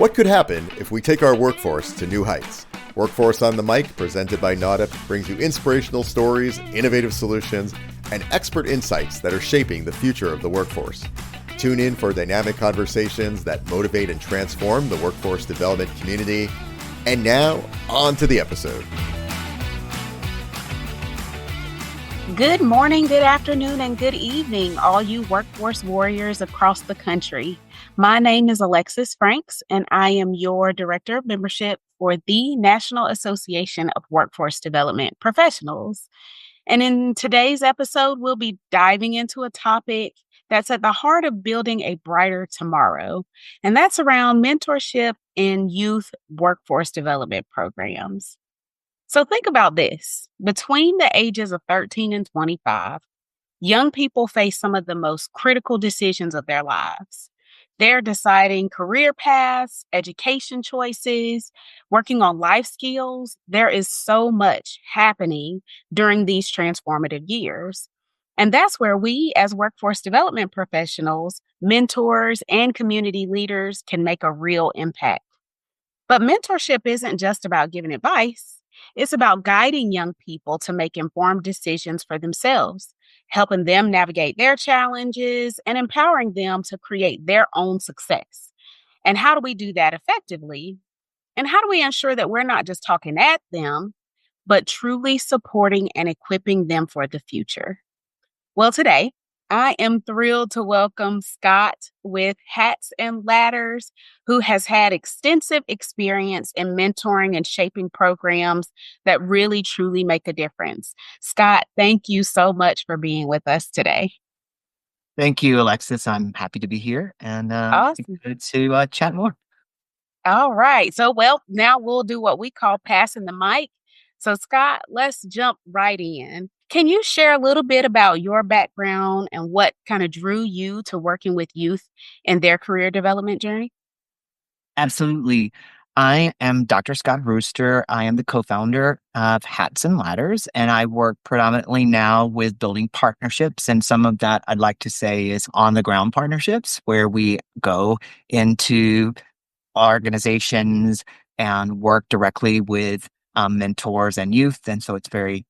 What could happen if we take our workforce to new heights? Workforce on the Mic, presented by NAUTIP, brings you inspirational stories, innovative solutions, and expert insights that are shaping the future of the workforce. Tune in for dynamic conversations that motivate and transform the workforce development community. And now, on to the episode. Good morning, good afternoon, and good evening, all you workforce warriors across the country. My name is Alexis Franks, and I am your Director of Membership for the National Association of Workforce Development Professionals. And in today's episode, we'll be diving into a topic that's at the heart of building a brighter tomorrow, and that's around mentorship in youth workforce development programs. So think about this. Between the ages of 13 and 25, young people face some of the most critical decisions of their lives. They're deciding career paths, education choices, working on life skills. There is so much happening during these transformative years. And that's where we, as workforce development professionals, mentors, and community leaders can make a real impact. But mentorship isn't just about giving advice. It's about guiding young people to make informed decisions for themselves, helping them navigate their challenges and empowering them to create their own success. And how do we do that effectively? And how do we ensure that we're not just talking at them, but truly supporting and equipping them for the future? Well, today, I am thrilled to welcome Scott with Hats and Ladders, who has had extensive experience in mentoring and shaping programs that really, truly make a difference. Scott, thank you so much for being with us today. Thank you, Alexis. I'm happy to be here and Awesome. good to chat more. All right. So, now we'll do what we call passing the mic. So, Scott, let's jump right in. Can you share a little bit about your background and what kind of drew you to working with youth in their career development journey? Absolutely. I am Dr. Scott Brewster. I am the co-founder of Hats and Ladders, and I work predominantly now with building partnerships. And some of that I'd like to say is on-the-ground partnerships, where we go into organizations and work directly with mentors and youth. And so it's a very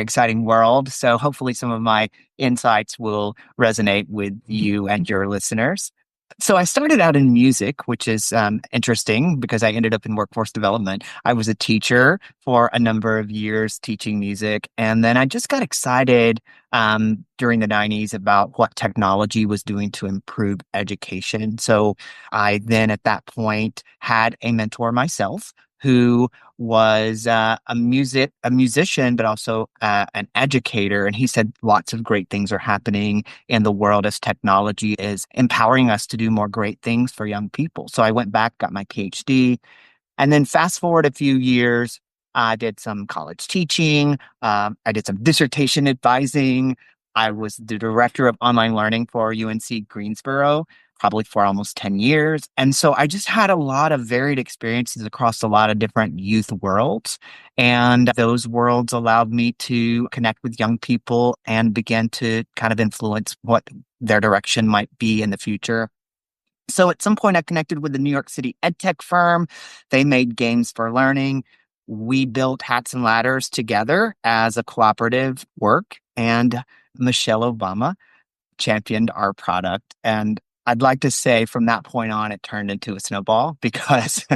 exciting world. So hopefully some of my insights will resonate with you and your listeners. So I started out in music, which is interesting because I ended up in workforce development. I was a teacher for a number of years teaching music. And then I just got excited during the 90s about what technology was doing to improve education. So I then at that point had a mentor myself who was a musician, but also an educator. And he said lots of great things are happening in the world as technology is empowering us to do more great things for young people. So I went back, got my PhD, and then fast forward a few years, I did some college teaching. I did some dissertation advising. I was the director of online learning for UNC Greensboro, probably for almost 10 years. And so I just had a lot of varied experiences across a lot of different youth worlds. And those worlds allowed me to connect with young people and begin to kind of influence what their direction might be in the future. So at some point, I connected with the New York City edtech firm. They made games for learning. We built Hats and Ladders together as a cooperative work, and Michelle Obama championed our product. And I'd like to say from that point on, it turned into a snowball because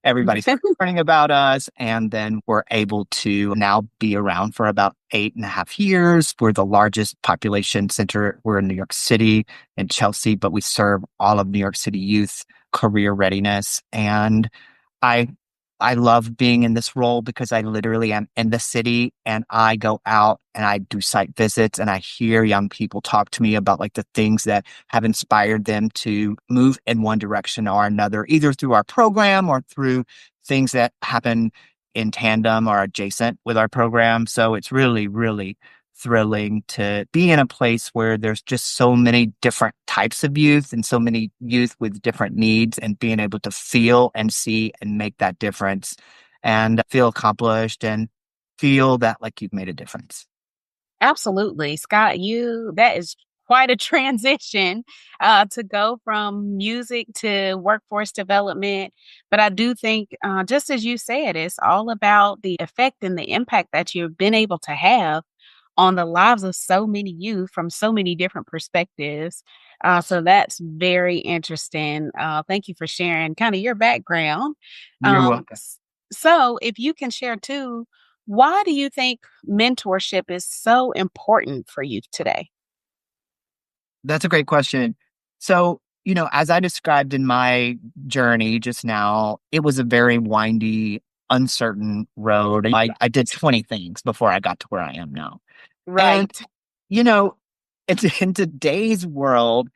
everybody's learning about us. And then we're able to now be around for about 8.5 years. We're the largest population center. We're in New York City and Chelsea, but we serve all of New York City youth career readiness. And I love being in this role because I literally am in the city and I go out and I do site visits and I hear young people talk to me about like the things that have inspired them to move in one direction or another, either through our program or through things that happen in tandem or adjacent with our program. So it's really, really thrilling to be in a place where there's just so many different types of youth and so many youth with different needs, and being able to feel and see and make that difference and feel accomplished and feel that like you've made a difference. Absolutely. Scott, that is quite a transition to go from music to workforce development. But I do think, just as you said, it's all about the effect and the impact that you've been able to have on the lives of so many youth from so many different perspectives. So that's very interesting. Thank you for sharing kind of your background. You're welcome. So, if you can share too, why do you think mentorship is so important for you today? That's a great question. So, as I described in my journey just now, it was a very windy, uncertain road. I did 20 things before I got to where I am now. And, Right. you know, it's in today's world,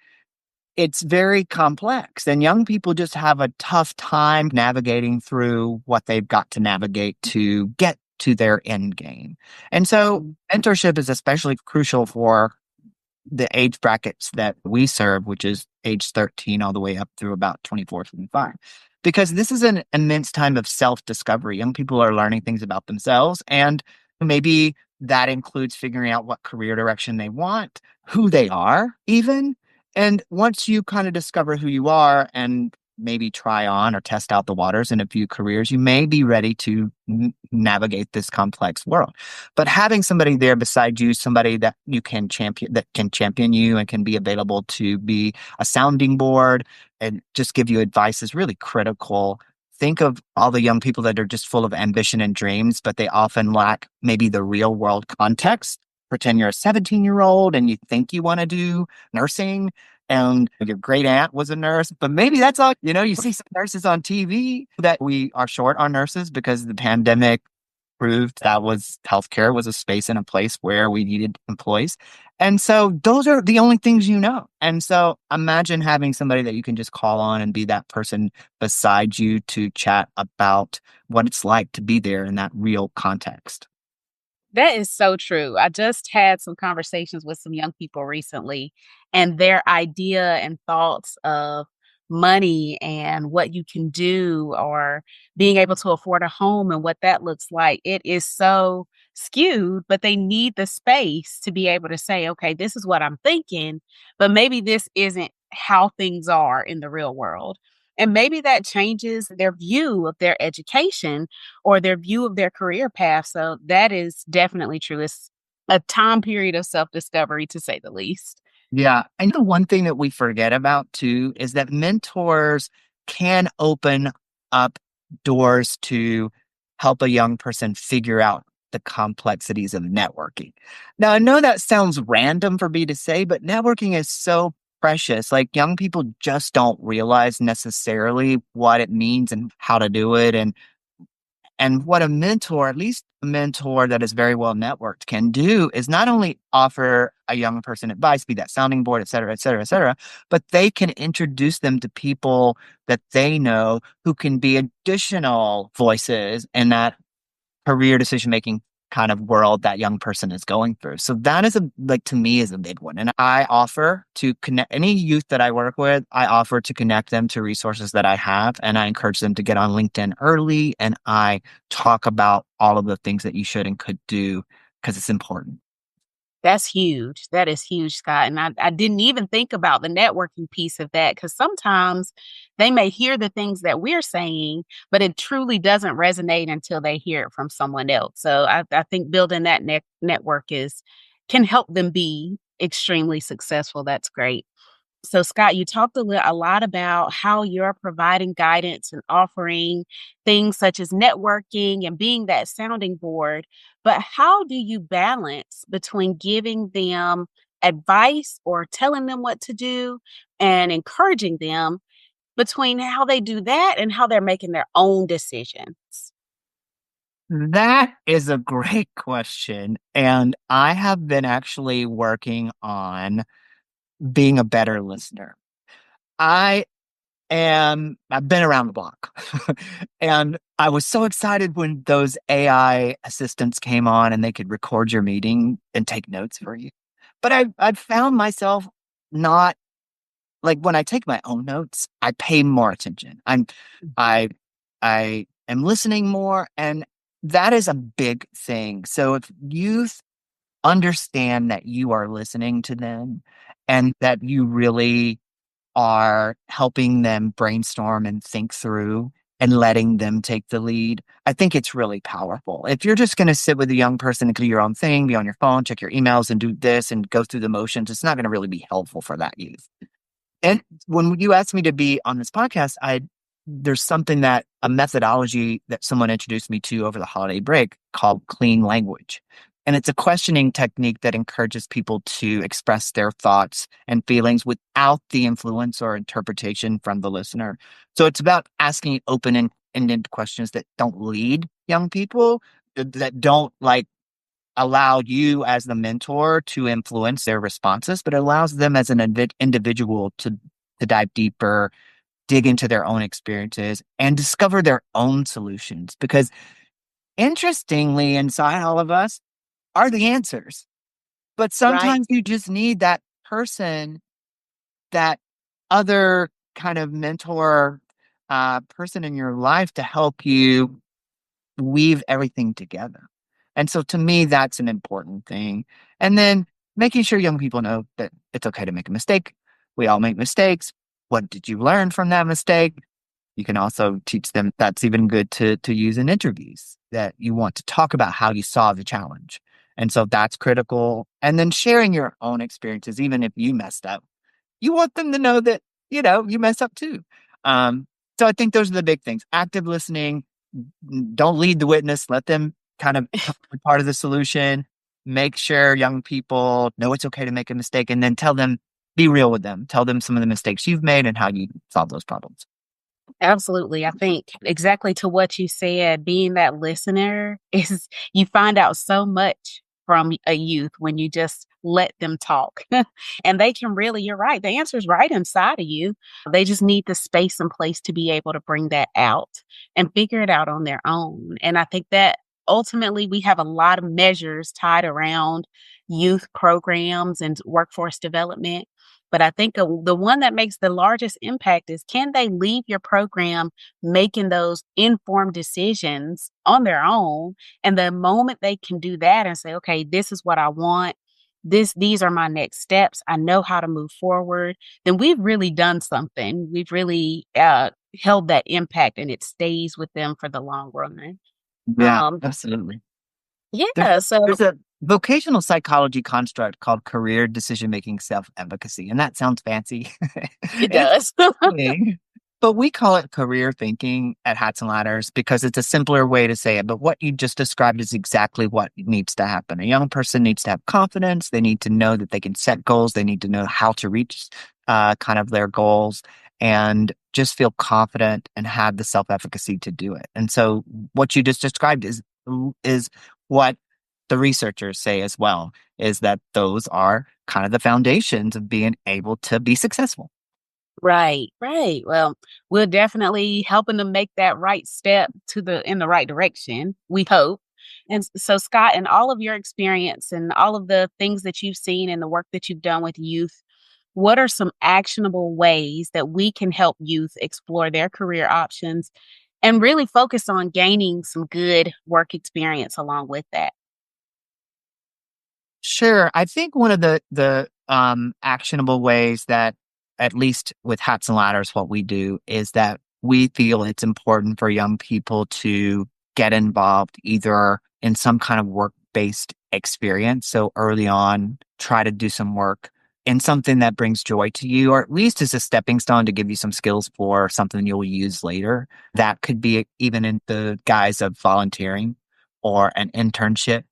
it's very complex, and young people just have a tough time navigating through what they've got to navigate to get to their end game. And so, mentorship is especially crucial for the age brackets that we serve, which is age 13 all the way up through about 24, 25. Because this is an immense time of self discovery. Young people are learning things about themselves, and maybe that includes figuring out what career direction they want, who they are, even. And once you kind of discover who you are and maybe try on or test out the waters in a few careers, you may be ready to navigate this complex world. But having somebody there beside you, somebody that you can champion, that can champion you and can be available to be a sounding board and just give you advice is really critical. Think of all the young people that are just full of ambition and dreams, but they often lack maybe the real world context. Pretend you're a 17-year-old and you think you want to do nursing and your great aunt was a nurse, but maybe that's all, you see some nurses on TV that we are short on nurses because the pandemic proved that was healthcare was a space and a place where we needed employees. And so those are the only things you know. And so imagine having somebody that you can just call on and be that person beside you to chat about what it's like to be there in that real context. That is so true. I just had some conversations with some young people recently, and their idea and thoughts of money and what you can do or being able to afford a home and what that looks like. It is so skewed, but they need the space to be able to say, okay, this is what I'm thinking, but maybe this isn't how things are in the real world. And maybe that changes their view of their education or their view of their career path. So that is definitely true. It's a time period of self discovery, to say the least. Yeah. I know one thing that we forget about too is that mentors can open up doors to help a young person figure out the complexities of networking. Now, I know that sounds random for me to say, but networking is so precious. Like young people just don't realize necessarily what it means and how to do it. And what a mentor, at least a mentor that is very well networked, can do is not only offer a young person advice, be that sounding board, et cetera, et cetera, et cetera, but they can introduce them to people that they know who can be additional voices in that career decision making kind of world that young person is going through. So that is to me is a big one. And I offer to connect any youth that I work with, I offer to connect them to resources that I have. And I encourage them to get on LinkedIn early. And I talk about all of the things that you should and could do because it's important. That's huge. That is huge, Scott. And I didn't even think about the networking piece of that because sometimes they may hear the things that we're saying, but it truly doesn't resonate until they hear it from someone else. So I think building that network can help them be extremely successful. That's great. So, Scott, you talked a lot about how you're providing guidance and offering things such as networking and being that sounding board. But how do you balance between giving them advice or telling them what to do and encouraging them between how they do that and how they're making their own decisions? That is a great question. And I have been actually working on being a better listener. I I've been around the block. And I was so excited when those AI assistants came on and they could record your meeting and take notes for you. But I've found myself not like when I take my own notes, I pay more attention. I I am listening more, and that is a big thing. So if youth understand that you are listening to them and that you really are helping them brainstorm and think through and letting them take the lead. I think it's really powerful. If you're just going to sit with a young person and do your own thing, be on your phone, check your emails and do this and go through the motions, it's not going to really be helpful for that youth. And when you asked me to be on this podcast, there's something that a methodology that someone introduced me to over the holiday break called clean language. And it's a questioning technique that encourages people to express their thoughts and feelings without the influence or interpretation from the listener. So it's about asking open and ended questions that don't lead young people, that don't like allow you as the mentor to influence their responses, but it allows them as an individual to dive deeper, dig into their own experiences, and discover their own solutions. Because interestingly, inside all of us are the answers. But Right. sometimes you just need that person, that other kind of mentor person in your life to help you weave everything together. And so to me, that's an important thing. And then making sure young people know that it's okay to make a mistake. We all make mistakes. What did you learn from that mistake? You can also teach them that's even good to use in interviews, that you want to talk about how you solve the challenge. And so that's critical. And then sharing your own experiences, even if you messed up, you want them to know that, you messed up too. So I think those are the big things. Active listening, don't lead the witness, let them kind of be part of the solution. Make sure young people know it's okay to make a mistake, and then be real with them. Tell them some of the mistakes you've made and how you solve those problems. Absolutely. I think exactly to what you said, being that listener is you find out so much from a youth when you just let them talk. And they can really, you're right, the answer's right inside of you. They just need the space and place to be able to bring that out and figure it out on their own. And I think that ultimately we have a lot of measures tied around youth programs and workforce development. But I think the one that makes the largest impact is, can they leave your program making those informed decisions on their own? And the moment they can do that and say, okay, this is what I want, these are my next steps, I know how to move forward, then we've really done something. We've really held that impact, and it stays with them for the long run. Yeah, Um, absolutely. There's yeah. So there's a vocational psychology construct called career decision-making self-efficacy, and that sounds fancy. it It's does. okay, but we call it career thinking at Hats and Ladders because it's a simpler way to say it. But what you just described is exactly what needs to happen. A young person needs to have confidence. They need to know that they can set goals. They need to know how to reach kind of their goals and just feel confident and have the self-efficacy to do it. And so what you just described is what the researchers say as well, is that those are kind of the foundations of being able to be successful. Right, right. Well, we're definitely helping them make that right step in the right direction, we hope. And so, Scott, in all of your experience and all of the things that you've seen and the work that you've done with youth, what are some actionable ways that we can help youth explore their career options and really focus on gaining some good work experience along with that? Sure. I think one of the actionable ways that, at least with Hats and Ladders, what we do is that we feel it's important for young people to get involved either in some kind of work-based experience. So early on, try to do some work in something that brings joy to you, or at least as a stepping stone to give you some skills for something you'll use later. That could be even in the guise of volunteering or an internship.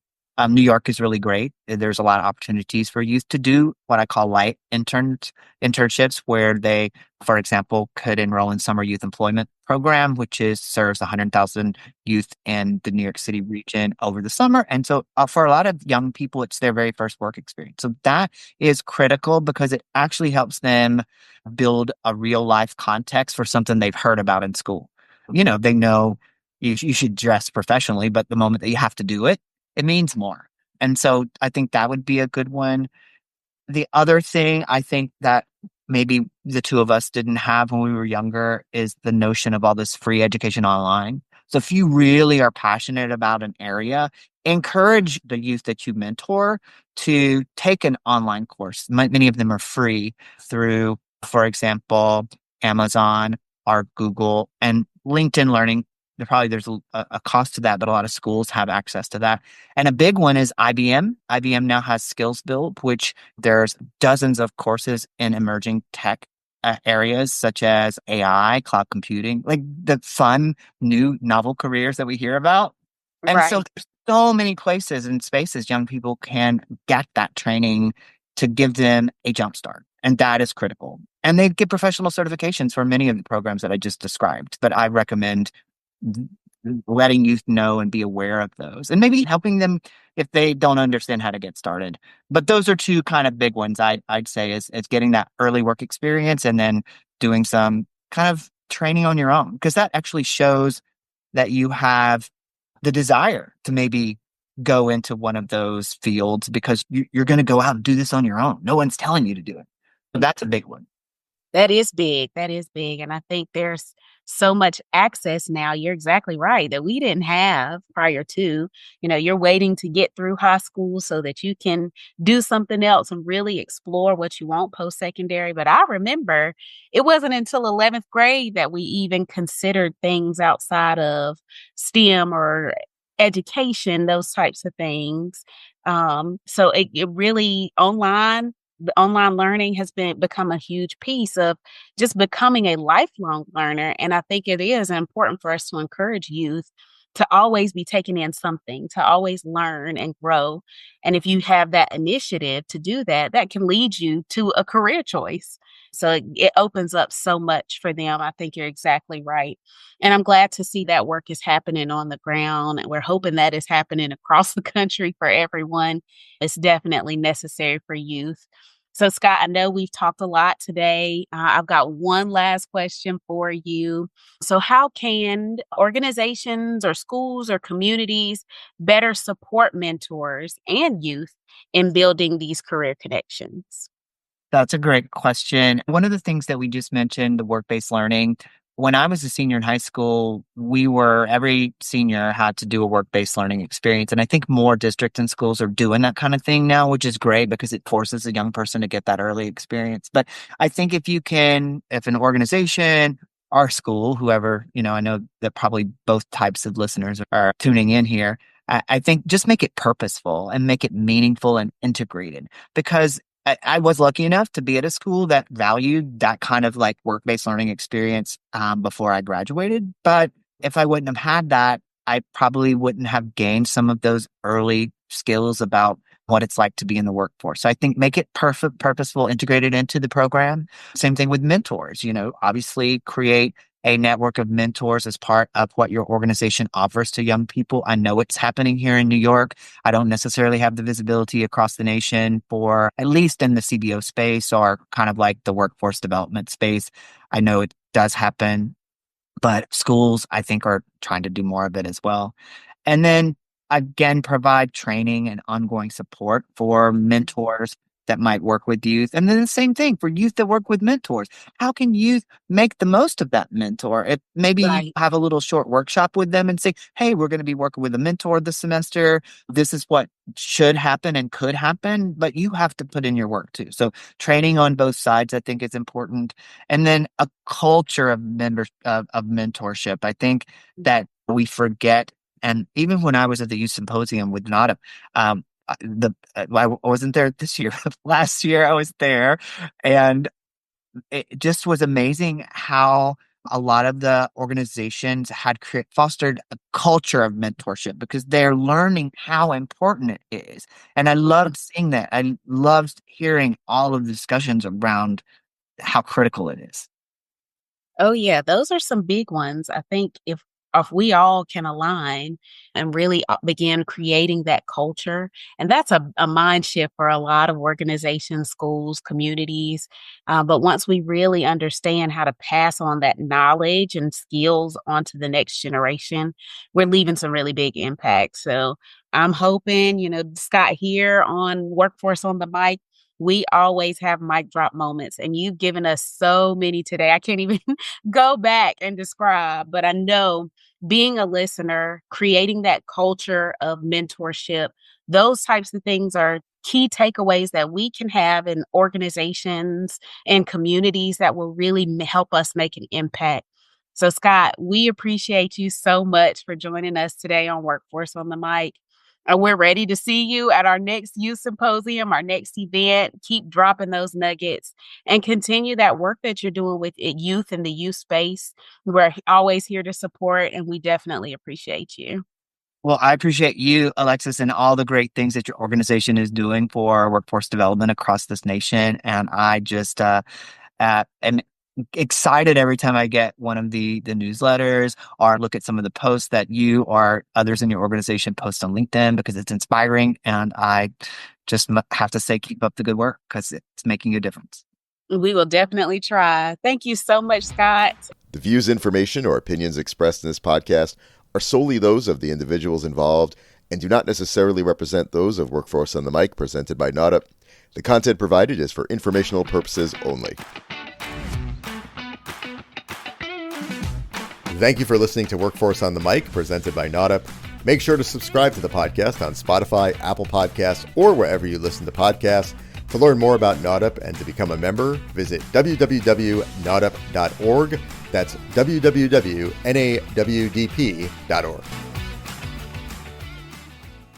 New York is really great. There's a lot of opportunities for youth to do what I call light internships, where they, for example, could enroll in summer youth employment program, which serves 100,000 youth in the New York City region over the summer. And so for a lot of young people, it's their very first work experience. So that is critical because it actually helps them build a real life context for something they've heard about in school. They know you should dress professionally, but the moment that you have to do it, it means more. And so I think that would be a good one. The other thing I think that maybe the two of us didn't have when we were younger is the notion of all this free education online. So if you really are passionate about an area, encourage the youth that you mentor to take an online course. Many of them are free through, for example, Amazon or Google and LinkedIn Learning. There's a cost to that, but a lot of schools have access to that. And a big one is IBM. IBM now has Skills Build, which there's dozens of courses in emerging tech areas such as AI, cloud computing, like the fun, new, novel careers that we hear about. And so Right. there's so many places and spaces young people can get that training to give them a jump start. And that is critical. And they get professional certifications for many of the programs that I just described. But I recommend letting youth know and be aware of those and maybe helping them if they don't understand how to get started. But those are two kind of big ones I'd say is getting that early work experience and then doing some kind of training on your own, because that actually shows that you have the desire to maybe go into one of those fields because you're going to go out and do this on your own. No one's telling you to do it. So that's a big one. That is big. That is big. And I think there's so much access now. You're exactly right that we didn't have prior to. You're waiting to get through high school so that you can do something else and really explore what you want post secondary. But I remember it wasn't until 11th grade that we even considered things outside of STEM or education, those types of things. So it really the online learning has become a huge piece of just becoming a lifelong learner. And I think it is important for us to encourage youth to always be taking in something, to always learn and grow. And if you have that initiative to do that, that can lead you to a career choice. So it opens up so much for them. I think you're exactly right. And I'm glad to see that work is happening on the ground. And we're hoping that is happening across the country for everyone. It's definitely necessary for youth. So, Scott, I know we've talked a lot today. I've got one last question for you. So, how can organizations or schools or communities better support mentors and youth in building these career connections? That's a great question. One of the things that we just mentioned, the work-based learning, when I was a senior in high school, every senior had to do a work-based learning experience. And I think more districts and schools are doing that kind of thing now, which is great because it forces a young person to get that early experience. But I think if an organization, our school, whoever, I know that probably both types of listeners are tuning in here. I think just make it purposeful and make it meaningful and integrated, because I was lucky enough to be at a school that valued that kind of like work-based learning experience before I graduated. But if I wouldn't have had that, I probably wouldn't have gained some of those early skills about what it's like to be in the workforce. So I think make it purposeful, integrated into the program. Same thing with mentors, obviously create a network of mentors as part of what your organization offers to young people. I know it's happening here in New York. I don't necessarily have the visibility across the nation for at least in the CBO space or kind of like the workforce development space. I know it does happen, but schools, I think, are trying to do more of it as well. And then again, provide training and ongoing support for mentors that might work with youth. And then the same thing for youth that work with mentors. How can youth make the most of that mentor? If maybe you Right. have a little short workshop with them and say, hey, we're going to be working with a mentor this semester. This is what should happen and could happen, but you have to put in your work too. So training on both sides, I think, is important. And then a culture of of mentorship. I think that we forget. And even when I was at the youth symposium with NADA, I wasn't there this year. Last year I was there, and it just was amazing how a lot of the organizations had fostered a culture of mentorship because they're learning how important it is. And I loved seeing that. I loved hearing all of the discussions around how critical it is. Oh yeah, those are some big ones. I think if we all can align and really begin creating that culture, and that's a mind shift for a lot of organizations, schools, communities. But once we really understand how to pass on that knowledge and skills onto the next generation, we're leaving some really big impact. So I'm hoping, Scott, here on Workforce on the Mic, We always have mic drop moments, and you've given us so many today. I can't even go back and describe, but I know being a listener, creating that culture of mentorship, those types of things are key takeaways that we can have in organizations and communities that will really help us make an impact. So, Scott, we appreciate you so much for joining us today on Workforce on the Mic. We're ready to see you at our next youth symposium, our next event. Keep dropping those nuggets and continue that work that you're doing with youth in the youth space. We're always here to support, and we definitely appreciate you. Well, I appreciate you, Alexis, and all the great things that your organization is doing for workforce development across this nation. And I just am excited every time I get one of the newsletters or look at some of the posts that you or others in your organization post on LinkedIn, because it's inspiring. And I just have to say, keep up the good work, because it's making a difference. We will definitely try. Thank you so much, Scott. The views, information, or opinions expressed in this podcast are solely those of the individuals involved and do not necessarily represent those of Workforce on the Mic presented by NADA. The content provided is for informational purposes only. Thank you for listening to Workforce on the Mic presented by NADA. Make sure to subscribe to the podcast on Spotify, Apple Podcasts, or wherever you listen to podcasts. To learn more about NADUP and to become a member, visit www.nadup.org. That's www.nawdp.org.